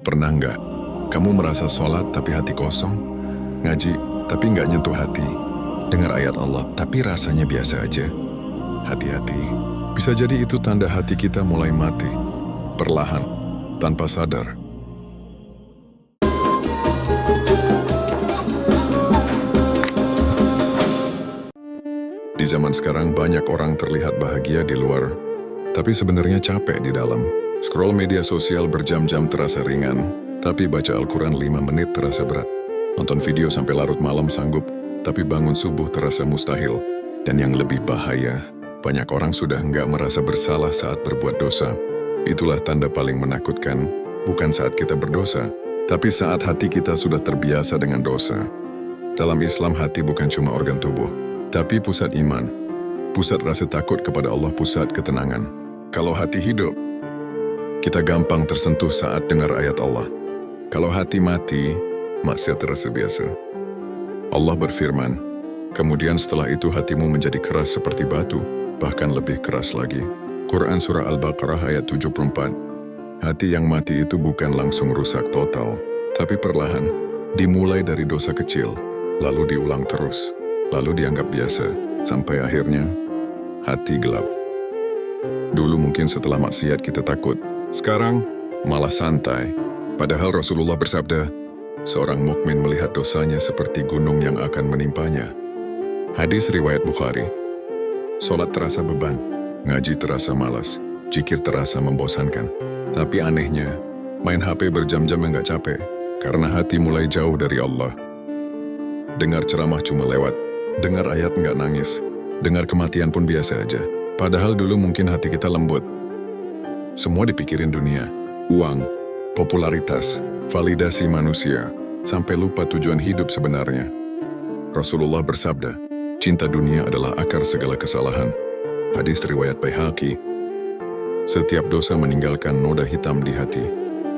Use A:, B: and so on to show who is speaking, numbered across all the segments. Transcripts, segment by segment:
A: Pernah nggak kamu merasa sholat tapi hati kosong? Ngaji tapi nggak nyentuh hati? Dengar ayat Allah tapi rasanya biasa aja? Hati-hati, bisa jadi itu tanda hati kita mulai mati. Perlahan, tanpa sadar. Di zaman sekarang banyak orang terlihat bahagia di luar, tapi sebenarnya capek di dalam. Scroll media sosial berjam-jam terasa ringan, tapi baca Al-Quran 5 menit terasa berat. Nonton video sampai larut malam sanggup, tapi bangun subuh terasa mustahil. Dan yang lebih bahaya, banyak orang sudah nggak merasa bersalah saat berbuat dosa. Itulah tanda paling menakutkan, bukan saat kita berdosa, tapi saat hati kita sudah terbiasa dengan dosa. Dalam Islam, hati bukan cuma organ tubuh, tapi pusat iman, pusat rasa takut kepada Allah, pusat ketenangan. Kalau hati hidup, kita gampang tersentuh saat dengar ayat Allah. Kalau hati mati, maksiat terasa biasa. Allah berfirman, kemudian setelah itu hatimu menjadi keras seperti batu, bahkan lebih keras lagi. Quran Surah Al-Baqarah ayat 74. Hati yang mati itu bukan langsung rusak total, tapi perlahan, dimulai dari dosa kecil, lalu diulang terus, lalu dianggap biasa, sampai akhirnya hati gelap. Dulu mungkin setelah maksiat kita takut, sekarang malah santai. Padahal Rasulullah bersabda, seorang mukmin melihat dosanya seperti gunung yang akan menimpanya. Hadis riwayat Bukhari. Sholat terasa beban, ngaji terasa malas, zikir terasa membosankan. Tapi anehnya, main HP berjam-jam enggak capek, karena hati mulai jauh dari Allah. Dengar ceramah cuma lewat, dengar ayat enggak nangis, dengar kematian pun biasa aja. Padahal dulu mungkin hati kita lembut. Semua dipikirin dunia, uang, popularitas, validasi manusia, sampai lupa tujuan hidup sebenarnya. Rasulullah bersabda, cinta dunia adalah akar segala kesalahan. Hadis riwayat Baihaqi. Setiap dosa meninggalkan noda hitam di hati.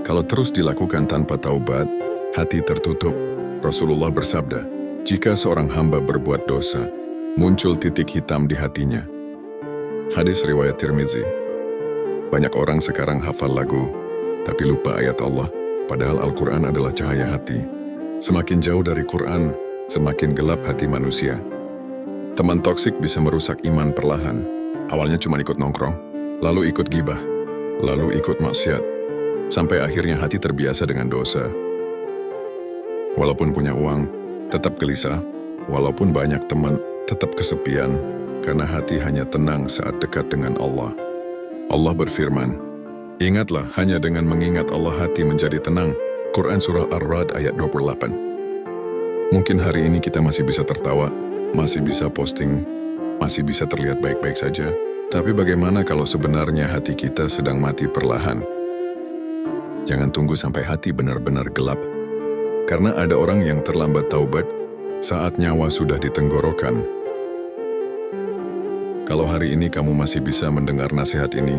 A: Kalau terus dilakukan tanpa taubat, hati tertutup. Rasulullah bersabda, jika seorang hamba berbuat dosa, muncul titik hitam di hatinya. Hadis riwayat Tirmizi. Banyak orang sekarang hafal lagu, tapi lupa ayat Allah, padahal Al-Quran adalah cahaya hati. Semakin jauh dari Quran, semakin gelap hati manusia. Teman toksik bisa merusak iman perlahan. Awalnya cuma ikut nongkrong, lalu ikut gibah, lalu ikut maksiat, sampai akhirnya hati terbiasa dengan dosa. Walaupun punya uang, tetap gelisah. Walaupun banyak teman, tetap kesepian, karena hati hanya tenang saat dekat dengan Allah. Allah berfirman, ingatlah hanya dengan mengingat Allah hati menjadi tenang. Quran Surah Ar-Ra'd ayat 28. Mungkin hari ini kita masih bisa tertawa, masih bisa posting, masih bisa terlihat baik-baik saja. Tapi bagaimana kalau sebenarnya hati kita sedang mati perlahan? Jangan tunggu sampai hati benar-benar gelap. Karena ada orang yang terlambat taubat saat nyawa sudah di tenggorokan. Kalau hari ini kamu masih bisa mendengar nasihat ini,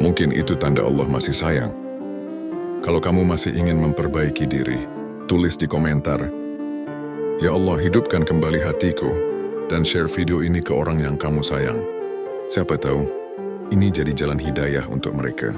A: mungkin itu tanda Allah masih sayang. Kalau kamu masih ingin memperbaiki diri, tulis di komentar, ya Allah, hidupkan kembali hatiku, dan share video ini ke orang yang kamu sayang. Siapa tahu, ini jadi jalan hidayah untuk mereka.